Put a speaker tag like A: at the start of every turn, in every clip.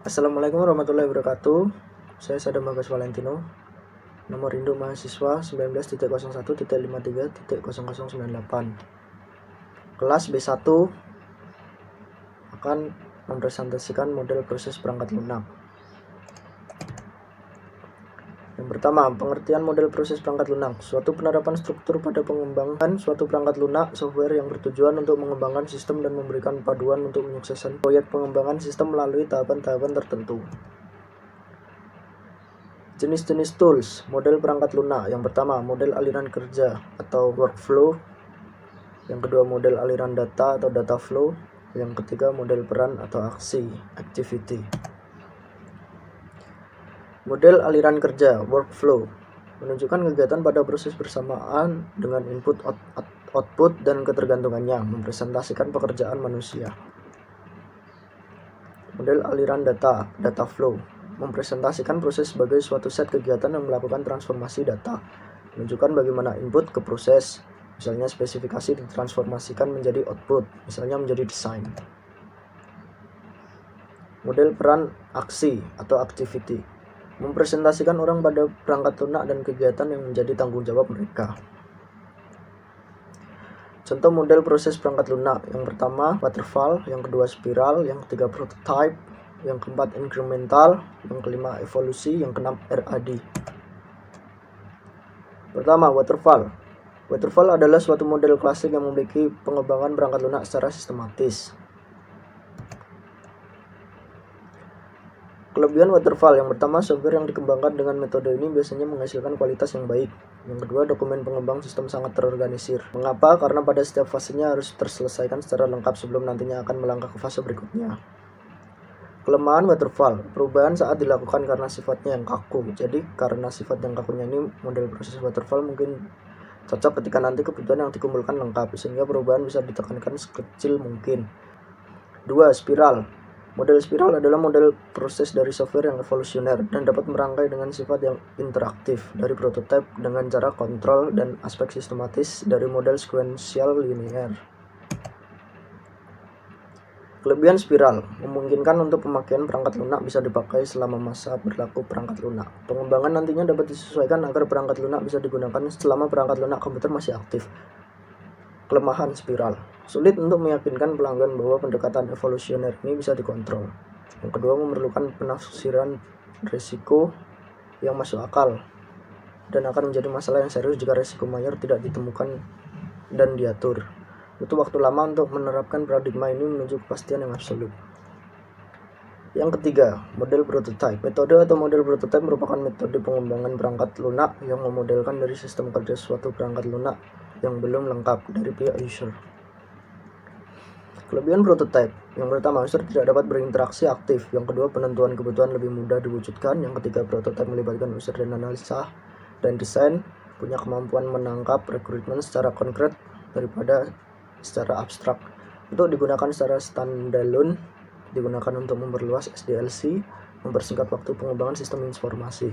A: Assalamualaikum warahmatullahi wabarakatuh. Saya Sadam Bagas Valentino. Nomor induk mahasiswa 19.01.53.0098. Kelas B1 akan mempresentasikan model proses perangkat lunak. Yang pertama, pengertian model proses perangkat lunak. Suatu penerapan struktur pada pengembangan suatu perangkat lunak software yang bertujuan untuk mengembangkan sistem dan memberikan paduan untuk menyukseskan proyek pengembangan sistem melalui tahapan-tahapan tertentu. Jenis-jenis tools model perangkat lunak. Yang pertama, model aliran kerja atau workflow. Yang kedua, model aliran data atau data flow. Yang ketiga, model peran atau aksi, activity. Model aliran kerja, workflow, menunjukkan kegiatan pada proses bersamaan dengan input, output, dan ketergantungannya, mempresentasikan pekerjaan manusia. Model aliran data, data flow, mempresentasikan proses sebagai suatu set kegiatan yang melakukan transformasi data, menunjukkan bagaimana input ke proses, misalnya spesifikasi ditransformasikan menjadi output, misalnya menjadi desain. Model peran aksi atau activity, mempresentasikan orang pada perangkat lunak dan kegiatan yang menjadi tanggung jawab mereka. Contoh model proses perangkat lunak. Yang pertama waterfall, yang kedua spiral, yang ketiga prototype, yang keempat incremental, yang kelima evolusi, yang keenam RAD. Pertama, waterfall. Waterfall adalah suatu model klasik yang memiliki pengembangan perangkat lunak secara sistematis. Kelebihan waterfall. Yang pertama, software yang dikembangkan dengan metode ini biasanya menghasilkan kualitas yang baik. Yang kedua, dokumen pengembang sistem sangat terorganisir. Mengapa? Karena pada setiap fasenya harus terselesaikan secara lengkap sebelum nantinya akan melangkah ke fase berikutnya. Kelemahan waterfall, perubahan saat dilakukan karena sifatnya yang kaku. Jadi karena sifat yang kakunya ini, model proses waterfall mungkin cocok ketika nanti kebutuhan yang dikumpulkan lengkap, sehingga perubahan bisa ditekankan sekecil mungkin. 2. Spiral. Model spiral adalah model proses dari software yang evolusioner dan dapat merangkai dengan sifat yang interaktif dari prototipe dengan cara kontrol dan aspek sistematis dari model sequential linear. Kelebihan spiral memungkinkan untuk pemakaian perangkat lunak bisa dipakai selama masa berlaku perangkat lunak. Pengembangan nantinya dapat disesuaikan agar perangkat lunak bisa digunakan selama perangkat lunak komputer masih aktif. Kelemahan spiral, sulit untuk meyakinkan pelanggan bahwa pendekatan evolusioner ini bisa dikontrol. Yang kedua, memerlukan penafsiran risiko yang masuk akal dan akan menjadi masalah yang serius jika risiko mayor tidak ditemukan dan diatur. Butuh waktu lama untuk menerapkan paradigma ini menuju kepastian yang absolut. Yang ketiga, model prototype. Metode atau model prototype merupakan metode pengembangan perangkat lunak yang memodelkan dari sistem kerja suatu perangkat lunak yang belum lengkap dari pihak user. Kelebihan prototype. Yang pertama, user tidak dapat berinteraksi aktif. Yang kedua, penentuan kebutuhan lebih mudah diwujudkan. Yang ketiga, prototype melibatkan user dan analisa dan desain, punya kemampuan menangkap rekrutmen secara konkret daripada secara abstrak. Untuk digunakan secara standalone, digunakan untuk memperluas SDLC, mempersingkat waktu pengembangan sistem informasi.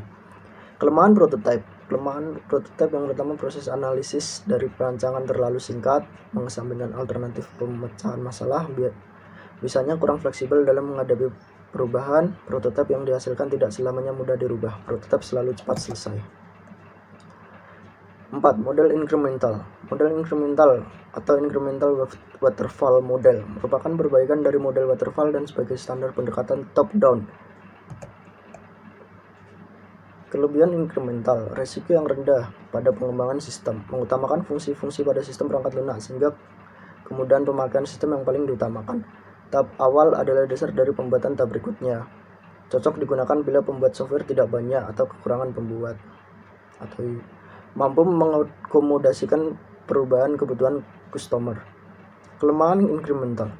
A: Kelemahan prototype. Kelemahan prototype yang pertama, proses analisis dari perancangan terlalu singkat, mengesampingkan alternatif pemecahan masalah, biasanya kurang fleksibel dalam menghadapi perubahan. Prototype yang dihasilkan tidak selamanya mudah dirubah. Prototype selalu cepat selesai. 4. Model incremental. Model incremental atau incremental waterfall model merupakan perbaikan dari model waterfall dan sebagai standar pendekatan top-down. Kelebihan incremental, resiko yang rendah pada pengembangan sistem, mengutamakan fungsi-fungsi pada sistem perangkat lunak sehingga kemudahan pemakaian sistem yang paling diutamakan. Tahap awal adalah dasar dari pembuatan tahap berikutnya. Cocok digunakan bila pembuat software tidak banyak atau kekurangan pembuat, atau mampu mengakomodasikan perubahan kebutuhan customer. Kelemahan incremental,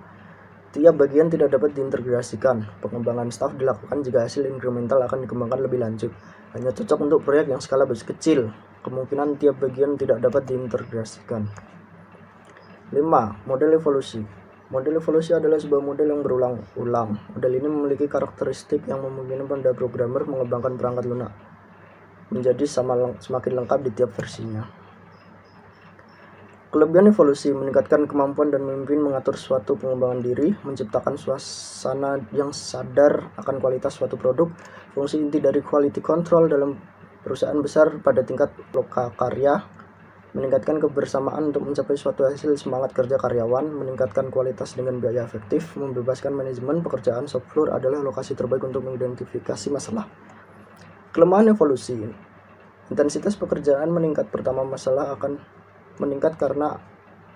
A: tiap bagian tidak dapat diintegrasikan. Pengembangan staff dilakukan jika hasil incremental akan dikembangkan lebih lanjut. Hanya cocok untuk proyek yang skala kecil. Kemungkinan tiap bagian tidak dapat diintegrasikan. 5. Model evolusi. Model evolusi adalah sebuah model yang berulang-ulang. Model ini memiliki karakteristik yang memungkinkan pada programmer mengembangkan perangkat lunak menjadi semakin lengkap di tiap versinya. Kelebihan evolusi meningkatkan kemampuan dan memimpin mengatur suatu pengembangan diri, menciptakan suasana yang sadar akan kualitas suatu produk. Fungsi inti dari quality control dalam perusahaan besar pada tingkat lokakarya, meningkatkan kebersamaan untuk mencapai suatu hasil, semangat kerja karyawan, meningkatkan kualitas dengan biaya efektif, membebaskan manajemen pekerjaan. Shop floor adalah lokasi terbaik untuk mengidentifikasi masalah. Kelemahan evolusi, intensitas pekerjaan meningkat. Pertama, masalah akan meningkat karena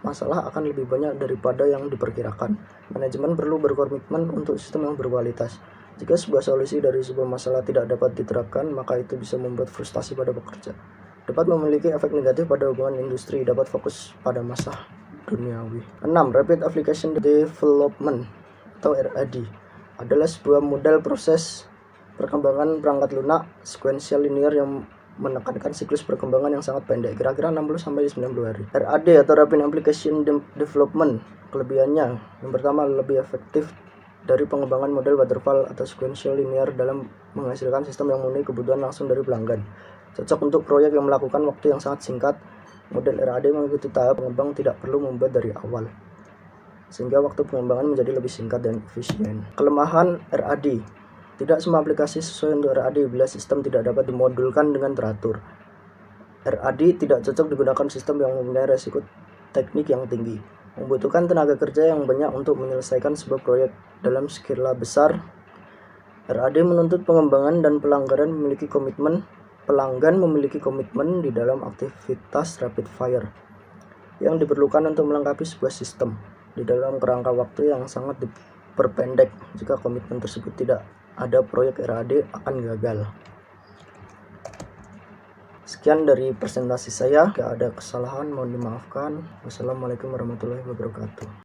A: masalah akan lebih banyak daripada yang diperkirakan. Manajemen perlu berkomitmen untuk sistem yang berkualitas. Jika sebuah solusi dari sebuah masalah tidak dapat diterapkan, maka itu bisa membuat frustasi pada pekerja. Dapat memiliki efek negatif pada hubungan industri, dapat fokus pada masalah duniawi. 6. Rapid Application Development atau RAD adalah sebuah model proses perkembangan perangkat lunak sequential linear yang menekankan siklus perkembangan yang sangat pendek, kira-kira 60-90 hari. RAD atau Rapid Application Development, kelebihannya yang pertama, lebih efektif dari pengembangan model waterfall atau sequential linear dalam menghasilkan sistem yang memenuhi kebutuhan langsung dari pelanggan. Cocok untuk proyek yang melakukan waktu yang sangat singkat. Model RAD mengikuti tahap pengembang tidak perlu membuat dari awal, sehingga waktu pengembangan menjadi lebih singkat dan efisien. Kelemahan RAD, tidak semua aplikasi sesuai untuk RAD bila sistem tidak dapat dimodulkan dengan teratur. RAD tidak cocok digunakan sistem yang mempunyai resiko teknik yang tinggi, membutuhkan tenaga kerja yang banyak untuk menyelesaikan sebuah proyek dalam skala besar. RAD menuntut pengembangan dan pelanggan memiliki komitmen di dalam aktivitas rapid fire yang diperlukan untuk melengkapi sebuah sistem di dalam kerangka waktu yang sangat diperpendek. Jika komitmen tersebut tidak ada, proyek RAD akan gagal. Sekian dari presentasi saya. Jika ada kesalahan mohon dimaafkan. Wassalamualaikum warahmatullahi wabarakatuh.